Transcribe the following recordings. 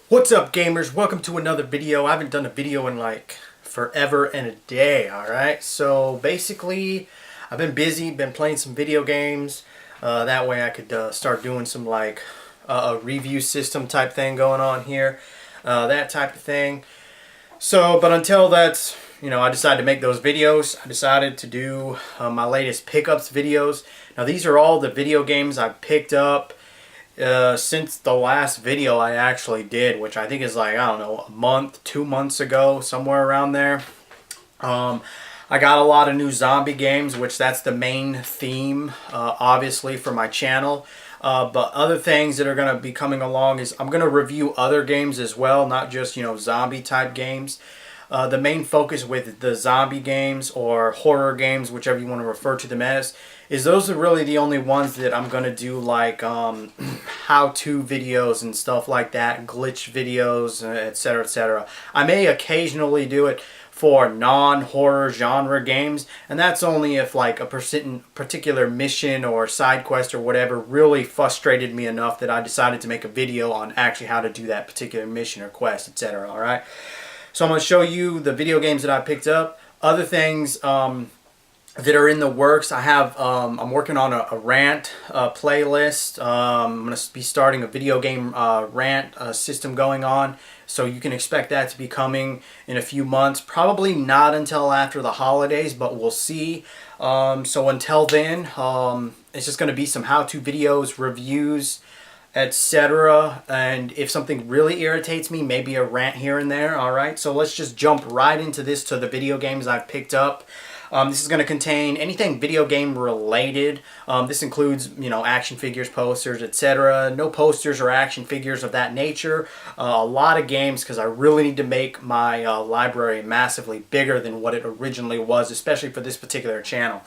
What's up, gamers? Welcome to another video. I haven't done a video in like forever and a day, alright? So basically, I've been busy, been playing some video games. That way I could start doing some like a review system type thing going on here. That type of thing. So, but until that's, I decided to make those videos. I decided to do my latest pickups videos. Now these are all the video games I picked up since the last video I actually did, which I think is like, I don't know, a month, 2 months ago, somewhere around there. I got a lot of new zombie games, which that's the main theme, obviously, for my channel. But other things that are going to be coming along is I'm going to review other games as well, not just, zombie type games. The main focus with the zombie games or horror games, whichever you want to refer to them as, is those are really the only ones that I'm going to do like how-to videos and stuff like that, glitch videos, etc., etc. I may occasionally do it for non-horror genre games, and that's only if like a particular mission or side quest or whatever really frustrated me enough that I decided to make a video on actually how to do that particular mission or quest, etc. Alright? So I'm going to show you the video games that I picked up. Other things that are in the works. I have, I'm working on a rant playlist. I'm going to be starting a video game rant system going on. So you can expect that to be coming in a few months. Probably not until after the holidays, but we'll see. So until then, it's just going to be some how-to videos, reviews, etc. And if something really irritates me, maybe a rant here and there. Alright, so let's just jump right into this, to the video games I've picked up. This is going to contain anything video game related. This includes, action figures, posters, etc. No posters or action figures of that nature. A lot of games, because I really need to make my library massively bigger than what it originally was, especially for this particular channel.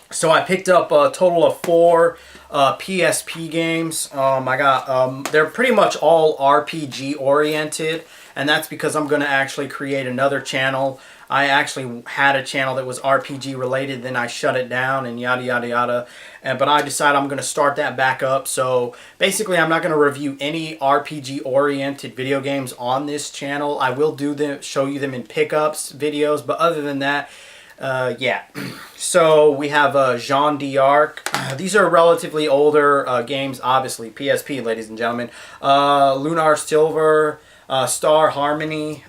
So I picked up a total of 4 PSP games. I got they're pretty much all RPG oriented, and that's because I'm going to actually create another channel. I actually had a channel that was RPG related, then I shut it down and yada yada yada. But I decided I'm going to start that back up. So basically I'm not going to review any RPG oriented video games on this channel. I will do them, show you them in pickups videos, but other than that, yeah. So we have Jean d'Arc. These are relatively older games, obviously. PSP, ladies and gentlemen. Lunar Silver, Star Harmony,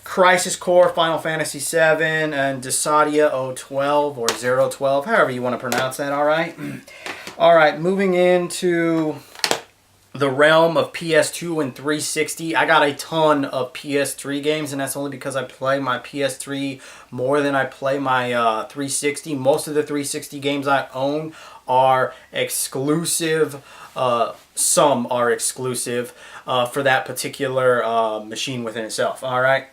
Crisis Core, Final Fantasy VII, and Desadia 012 or 012, however you want to pronounce that, alright? Alright, moving into the realm of PS2 and 360. I got a ton of PS3 games, and that's only because I play my PS3 more than I play my 360. Most of the 360 games I own are exclusive. Some are exclusive for that particular machine within itself. Alright,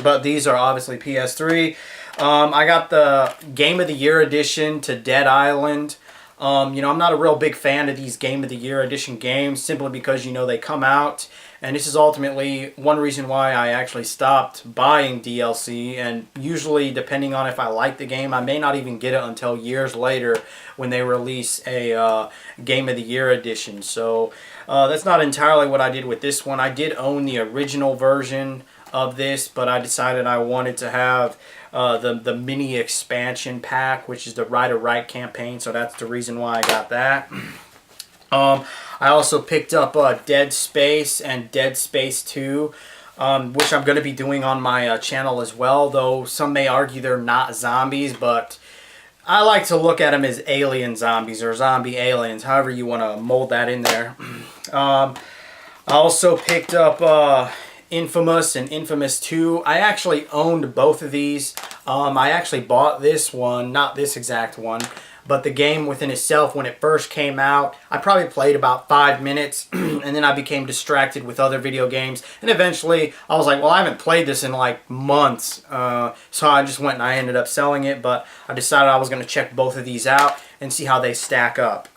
but these are obviously PS3. I got the Game of the Year edition to Dead Island. I'm not a real big fan of these Game of the Year edition games, simply because, they come out, and this is ultimately one reason why I actually stopped buying DLC, and usually, depending on if I like the game, I may not even get it until years later when they release a Game of the Year edition. So that's not entirely what I did with this one. I did own the original version of this, but I decided I wanted to have the mini expansion pack, which is the Right of Right campaign, so that's the reason why I got that. I also picked up Dead Space and Dead Space 2, which I'm going to be doing on my channel as well, though some may argue they're not zombies, but I like to look at them as alien zombies or zombie aliens, however you want to mold that in there. I also picked up Infamous and Infamous 2. I actually owned both of these. I actually bought this one, not this exact one, but the game within itself when it first came out. I probably played about 5 minutes and then I became distracted with other video games, and eventually I was like, well, I haven't played this in like months, so I just went and I ended up selling it. But I decided I was going to check both of these out and see how they stack up.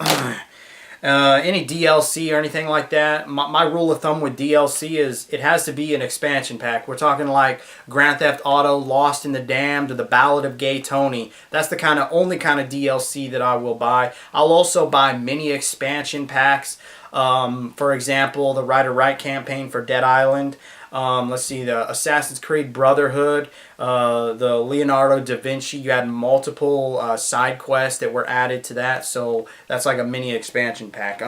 any DLC or anything like that. My rule of thumb with DLC is it has to be an expansion pack. We're talking like Grand Theft Auto, Lost in the Damned, or the Ballad of Gay Tony. That's the only kind of DLC that I will buy. I'll also buy mini expansion packs. For example, the Ride or Write campaign for Dead Island. Let's see, the Assassin's Creed Brotherhood, the Leonardo da Vinci. You had multiple side quests that were added to that, so that's like a mini expansion pack.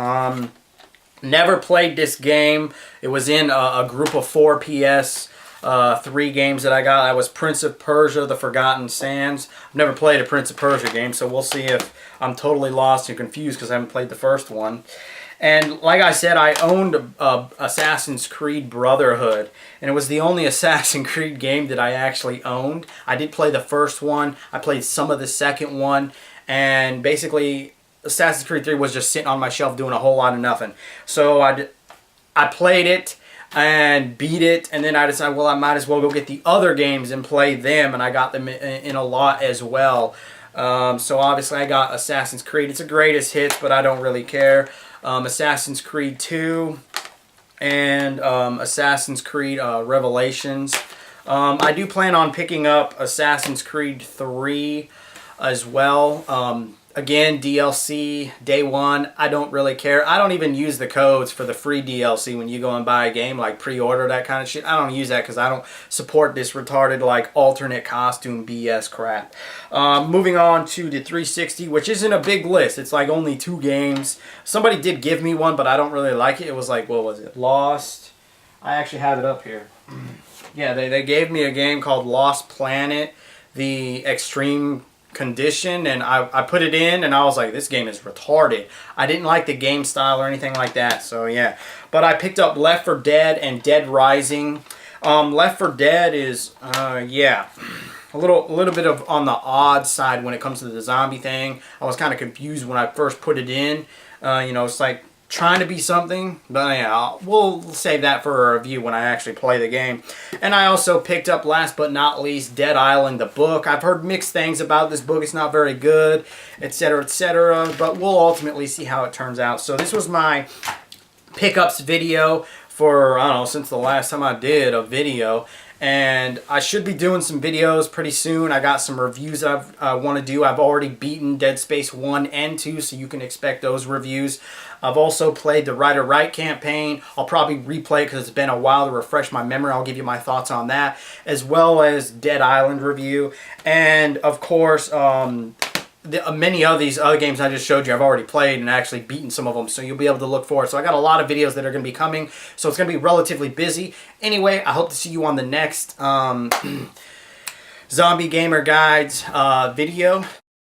Never played this game. It was in a group of 4 PS3 games that I got. That was Prince of Persia, The Forgotten Sands. I've never played a Prince of Persia game, so we'll see if I'm totally lost and confused because I haven't played the first one. And like I said, I owned Assassin's Creed Brotherhood, and it was the only Assassin's Creed game that I actually owned. I did play the first one, I played some of the second one, and basically Assassin's Creed 3 was just sitting on my shelf doing a whole lot of nothing. So I played it and beat it, and then I decided, well, I might as well go get the other games and play them, and I got them in a lot as well. So obviously I got Assassin's Creed. It's a greatest hits, but I don't really care. Assassin's Creed 2 and Assassin's Creed Revelations. I do plan on picking up Assassin's Creed 3 as well. Again, DLC, day one, I don't really care. I don't even use the codes for the free DLC when you go and buy a game, like pre-order, that kind of shit. I don't use that because I don't support this retarded, like, alternate costume BS crap. Moving on to the 360, which isn't a big list. It's like only 2 games. Somebody did give me one, but I don't really like it. It was like, what was it? Lost. I actually have it up here. Yeah, they gave me a game called Lost Planet, the Extreme Condition, and I put it in and I was like, this game is retarded. I didn't like the game style or anything like that, so yeah. But I picked up Left 4 Dead and Dead Rising. Left 4 Dead is yeah, a little bit of on the odd side when it comes to the zombie thing. I was kind of confused when I first put it in. You know, it's like trying to be something, but yeah, we'll save that for a review when I actually play the game. And I also picked up, last but not least, Dead Island, the book. I've heard mixed things about this book. It's not very good, etc., but we'll ultimately see how it turns out. So this was my pickups video for, I don't know, since the last time I did a video. And I should be doing some videos pretty soon. I got some reviews that I want to do. I've already beaten Dead Space 1 and 2, so you can expect those reviews. I've also played the Ride or Write campaign. I'll probably replay it because it's been a while to refresh my memory. I'll give you my thoughts on that, as well as Dead Island review. And, of course, many of these other games I just showed you I've already played and actually beaten some of them, so you'll be able to look for it. So I got a lot of videos that are going to be coming, so it's going to be relatively busy. Anyway, I hope to see you on the next Zombie Gamer Guides video.